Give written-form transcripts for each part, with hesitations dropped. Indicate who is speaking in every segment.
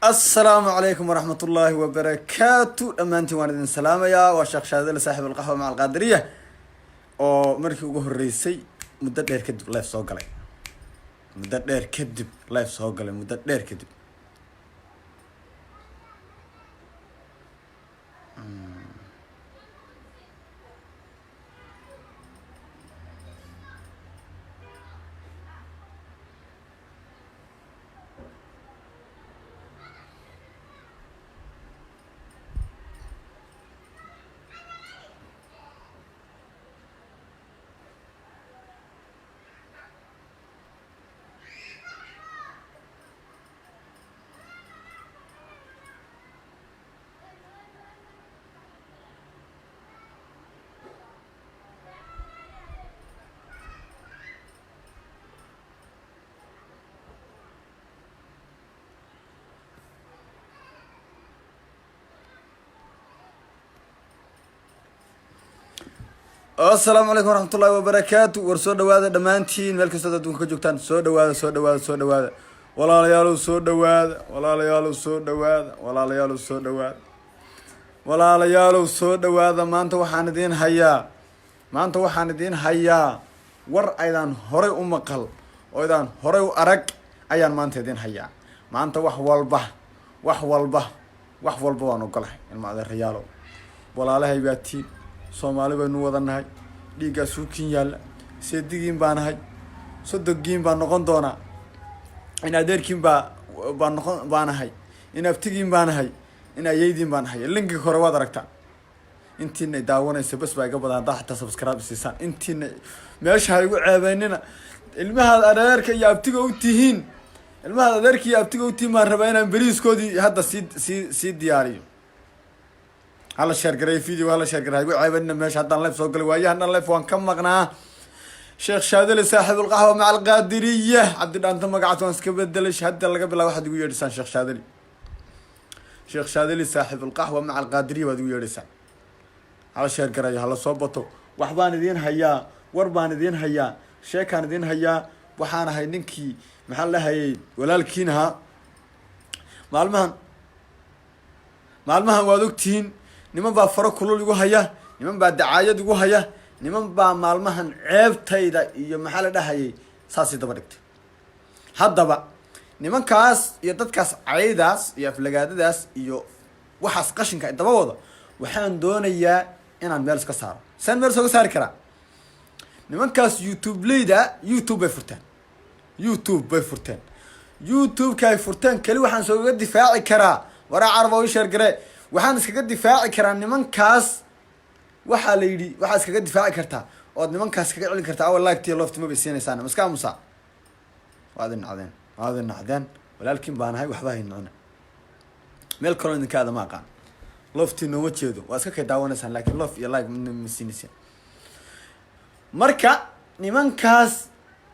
Speaker 1: السلام عليكم ورحمة الله وبركاته. أما أنت وانا سلام يا وشيخ شاذلي صاحب القهوة مع القادرية oo markii ugu horeysay muddo dheer kadib live soo galay muddo dheer kadib السلام عليكم ورحمة الله وبركاته. ورسول دواده دمانتين ملك استاذ دون كجوكتان سو دواده ولا ليالو سو دواده ولا ليالو سو دواده maanta waxaan idin hayaa war aydan horay u maqal oo aydan horay u arag ayaan maanta idin hayaa. maanta wax walba waan ogolahay in maada riyaalo walaalahay baati Soomaali baynu wadanahay dhiiga suukin yaala seedigiin baanahay sodogiin baan noqon doona in adeerkiin baan noqon baanahay in aftigiin baanahay in ayeydin baanahay linki hore waad aragtaa intiina daawanaysa bas baa iga badan taa subscribe siisan intiina meesha ay ugu ceebeynina ilmaha adeerka iyo aftiga u tihiin ma raba inaan bariiskoodii hadda si diyaariyo هلا شير قري فيديو هلا شير قري عيبنا ماشي حتى نلف سوق الوايه هنا نلف وان كم مقنعه شيخ شاذلي صاحب القهوه مع القادريه عبد الله انت مقعد وان سكبدلش هدا لقى بلا واحد يقول يرسان شيخ شاذلي صاحب القهوه مع القادريه ودو يرسان هلا شير قري هلا صوبته وحبان دين هيا وربان دين هيا شيكان دين هيا waxaana hay ninkii maxaa la hayay walaalkiinha maalmahan waad ogtiin niman baa faro kulul igu haya niman baa dacaayad igu haya niman baa maalmahan ceebtayda iyo maxaa la dhahayay saasi daba dhigtay haddaba nimankaas iyo dadkaas caydaas iyo aflagaadadaas iyo waxaas qashinka daba wada waxaan doonayaa inaan meel iska saaro san meel soo saari karaa nimankaas YouTube bay furteen YouTube-ka ay furteen kali waxaan soo uga difaaci karaa waraa carab oo sheer gare waxaan iskaga difaaci karaa nimankaas waxa la yiri waxa iskaga difaaci kartaa oo nimankaas kaga celin kartaa awal laagtii loftimo bay siinaysan maska musa waadin nacdeen walaalkiin baanahay waxba haynana meel kale idinkaada ma aqaan loftii noo jeedo waa iska ka daawanaysan laakiin lof iyo like ma siinaysan marka nimankaas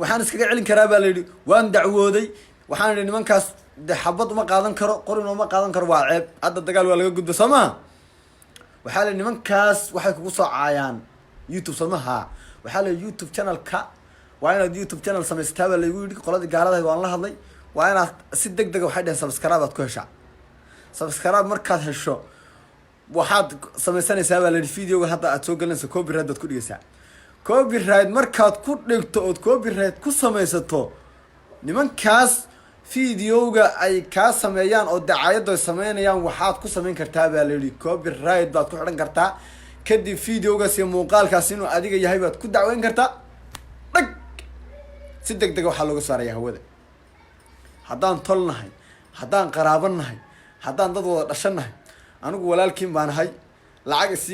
Speaker 1: waxaan iskaga celin karaa baa la yiri waan dacwooday waxaan nimankaas xabad uma qaadan karo qorin uma qaadan karo waa ceeb hadda dagaal waa laga gudbo Soomaa waxaa la nimankaas waxay kugu soo caayaan YouTube Soomaha waxaa la YouTube channel-ka waa inaad YouTube channel samaystaa baa lagu yiri qoladii gaalada waan la hadlay waa inaad si degdeg waxay dhahan subscribe aad ku heshaa subscribe markaad hesho waxaad samaysanaysaa baa la video-ga hadda aad soo galinayso copyright dad ku dhigaysaa copyright markaad ku dhigto oo copyright ku samaysato nimankaas video-ga ay ka sameeyaan oo dacaayad ay sameeyaan waxaad ku sameyn kartaa baa la yiri copyright baad ku xidhan kartaa kadib video-ga si muuqaalkaas inuu adiga yahay baad ku dacweyn kartaa dhag si degdeg waxa looga saarayaa hawada haddaan tolnahay haddaan qaraabanahay haddaan dad wada dhashanahay anigu walaalkiin baan ahay lacag si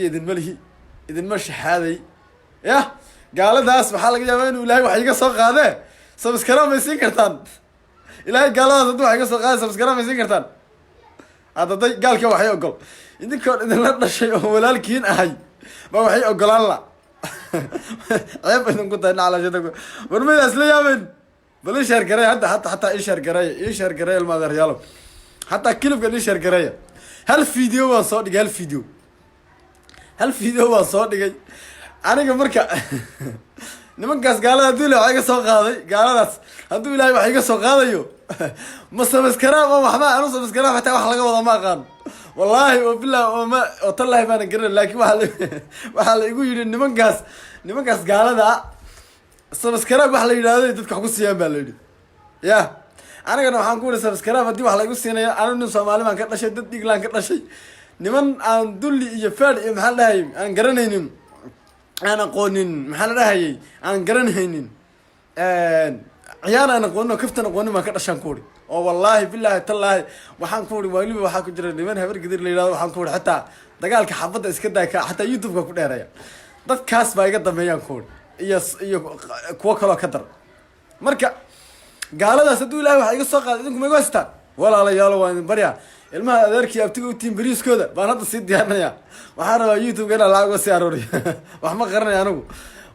Speaker 1: idin ma shaxaaday ya gaaladaas waxa laga yaabaa inuu ilaahay wax iga soo qaadee subscribe ma siin kartaan ilaahay gaaladaas haduu wax iga soo qaadee subscribe ma siin kartaan hadda gaalka waxay ogol idinkoo idin la dhashay oo walaalkiin ahay ba waxay ogolaan la ceeb idin ku tahay naclashada warmaydaas la yaabeen bal share garay hatta ii share garay ilmaada riyaalo hatta kilibka ii share garay hal video waan soo dhigay aniga marka nimankaas gaalada hadduu ilahay wax iga soo qaaday gaaladaas hadduu ilaahay wax iga soo qaadayo ma samaskaraab oo waxba anu samaskaraab xataa wax laga wada ma aqaan wallaahi oo bilah oo tallahi baana garan laakiin waxaa la igu yidhi nimankaas gaalada samaskaraab wax la yidhaahdo dadka wax ku siiyaan baa la yidhi ya anigana waxaan ku yihi samaskaraab haddii wax laygu siinaya anu nin soomaali baan ka dhashay dad dhiglaan ka dhashay niman aan dulli iyo faad iyo maxaa la dhahayay aan garanaynin aan aqoonin maxaa la dhahayay aan garanaynin ciyaar aan aqoonin oo kaftan aqoonin baan ka dhashaan ku uri oo wallaahi bilaahi tallaahi waxaan ku uri waliba waxaa ku jira niman habar gadir la yidhahdo waxaan ku uri xataa dagaalka xabadda iska daay ka xataa youtube-ka ku dheeraya dadkaas baa iga dambeeyaan ku uri iyo kuwo kaloo ka dar marka gaaladaas hadduu ilahay wax iga soo qaaday idinku ma igu haystaan walaalayaalo waa idin baryaa ilmaha adeerkii abtiga utiin beriiskooda baan hadda sii diyaarinaya waxaan rabaa youtube-ka inaan lacag uga sii arooriyo wax ma qaranaya anigu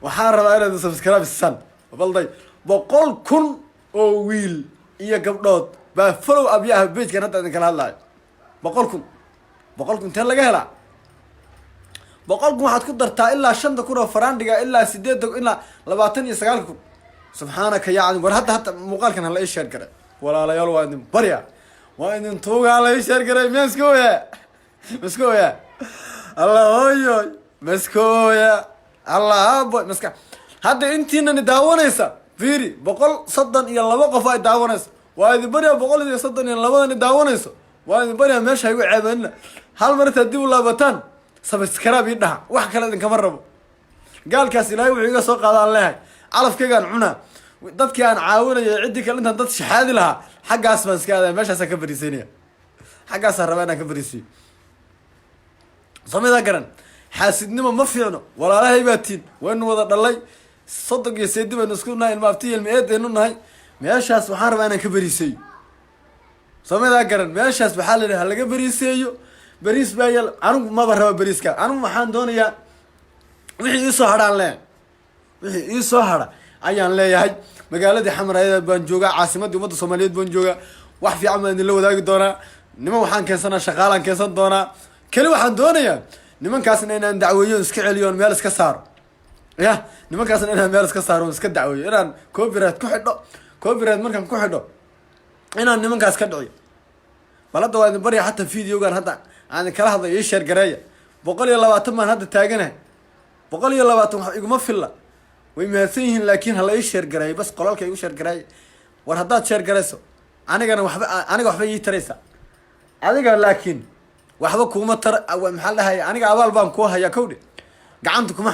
Speaker 1: waxaan rabaa inaad subscribe isaan balday 100,000 oo wiil iyo gabdhood baa follow up yaha page-kan hadda idin kala hadlayo 100,000 intee laga helaa 100,000 waxaad ku dartaa ilaa 5,000 oo faraandhiga ilaa 8 ilaa 29,000 subxaanaka yaa cadim war hadda muuqaalkan hala ii sheer garay walaalayaal waa idin barya waa idin tuuga hala ii sheer garay maskooya allah hooyo maskooya allah aboy maska hadda intiinani daawanaysa fiiri 132 qof ay daawanayso waa idin barya 132 daawanayso waa idin barya meesha igu ceebanina hal mar intaad dib u laabataan subscribe ii dhaha wax kale idinkama rabo gaalkaas ilaahay wuxuu iga soo qaadaan leeyahay calafkaygaan cunaa dadkii aan caawinayo ciddii kale intaan dad shaxaadi lahaa xaggaas baan iska aadaya meeshaasaan ka fariisaynaya xaggaasaan rabaa inaan ka fariisiyo samida garan xaasidnimo ma fiicno walaalahay baa tiin waynu wada dhalay 37 baynu isku nahay ilma afti ilma eedaynu nahay meeshaas waxaan rabaa inaan ka fariisayo samida garan meeshaas waxaa la yidhaha laga fariiseeyo bariis baa yal anigu maba raba bariiska anigu waxaan doonayaa wixii iisoo hadhaan leeyahay wixii iisoo hadha ayaan leeyahay magaaladii xamaraayada baan joogaa caasimadii ummadda soomaaliyeed baan joogaa wax fiican baan idinla wadaagi doonaa niman waxaan keensanaa shaqaalaan keensan doonaa keli waxaan doonayaa nimankaasna inaan dacweeyo iska celiyo on meel iska saaro ya nimankaasna inaan meel iska saaro iska dacweeyo inaan copyright ku xidho copyright markaan ku xidho inaan nimankaas ka dhiciyo bal hadda waa idin barya xataa videogan hadda aan kala hadlay ii sheer gareeya 120 baan hadda taaganahay 120 wax iguma filla way mahadsan yihiin laakiin hala ii sheer gareeyo bas qolalka igu sheer gareeyo war haddaad sheer gareyso aniga waxba ii taraysa adiga laakiin waxba kuma tar maxaa dhahay aniga abaal baan ku haya kowdhe gacanta kuma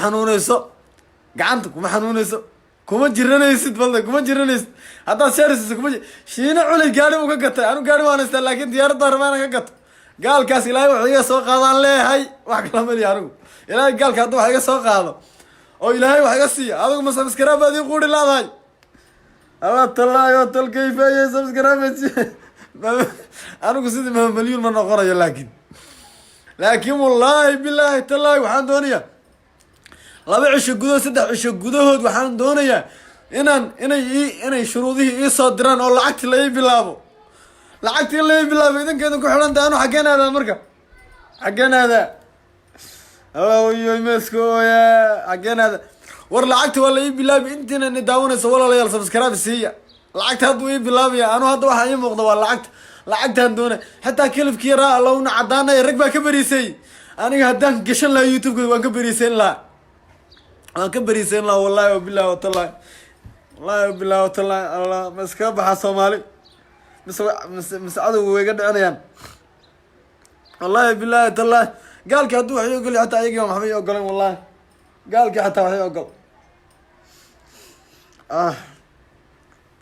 Speaker 1: xanuunayso kuma jiranaysid balda kuma jiranaysid haddaad sheeraysiso shiina culay gaari buu ka gatay anu gaari waan haystaa laakiin diyaaradda rabaa inaan ka gato gaalkaas ilaahay wuxuu iga soo qaadaan leeyahay wax kala maliya anigu ilaahay gaalka hadduu wax iga soo qaado oo ilaahay wax iga siiya adigu ma subscribe baad ii quuri laadahay alla talaayo talkayfeeye subscribe anigu sidii mahamaliyuun ma noqonayo laakiin wallaahi bilaahi talaahi waxaan doonayaa 2 cisho gudahood 3 cisho gudahood waxaan doonayaa inay shuruudihii ii soo diraan oo lacagtii la ii bilaabo idinkeeda ku xidhanta anu xaggeen aadaa marka awoyoy maskooya xaggeen aada war lacagta waa la ii bilaabi intiina ni daawanayso walaalayaal subscribe siiya lacagta hadduu ii bilaabaya anu hadda waxaa ii muuqda waa lacagtaan doona xataa kelifkii yaraa allowna caddaanaya rag baa ka beriisay aniga haddaan gashan lahaa youtube-ka waan ka beriisayn lahaa wallahi wabilahi watallahi allah ma iskaga baxaa soomaali mise cadowga way ga dhicinayaan wallahi bilahi tallahi gaalkii hadduu wax ii ogol xataa ayagii waxba ii ogolan wallahi gaalkii xataa wax ii ogol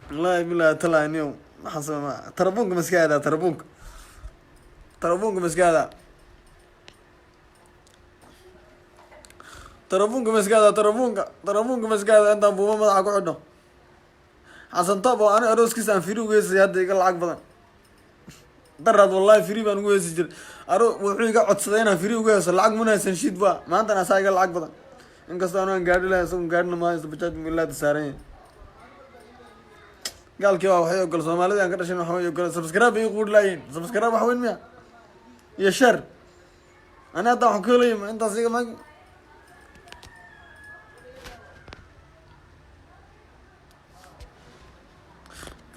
Speaker 1: wallahi bilahi tallahi niyo maxaa tarabuunka ma iska aadaa tarabuunka ma iska aadaa intaan buuma madaxa ku xidho xasan toob oo ani arooskiisa aan firi ugu heesay hadda iga lacag badan daraad wallahi firi baan ugu heesi jiray wuxuu iga codsaday inaan firi ugu heeso lacag munaysan shiid ba maantana asaa iga lacag badan inkastoo anu aan gaadhi lahay isagoon gaadhina maayo bajaaj ilaada saaran yahay gaalkii waa waxay ogol soomaalida aan ka dhashan wax way ogol subscribe bay quud laayiin subscribe wax weyn miya iyo share ani hadda waxaan ka helay intaas iga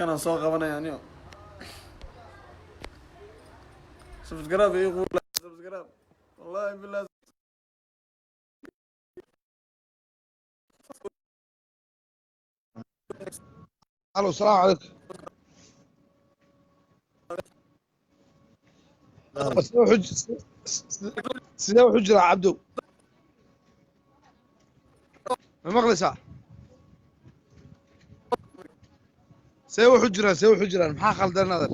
Speaker 1: كان سوق وانا يعني سبسكرايب يقول سبسكرايب والله بالله.
Speaker 2: الو السلام عليكم. sidee wuxuu jiraa cabdow ma maqlaysaa see wuxuu jiraan maxaa khaldan adeer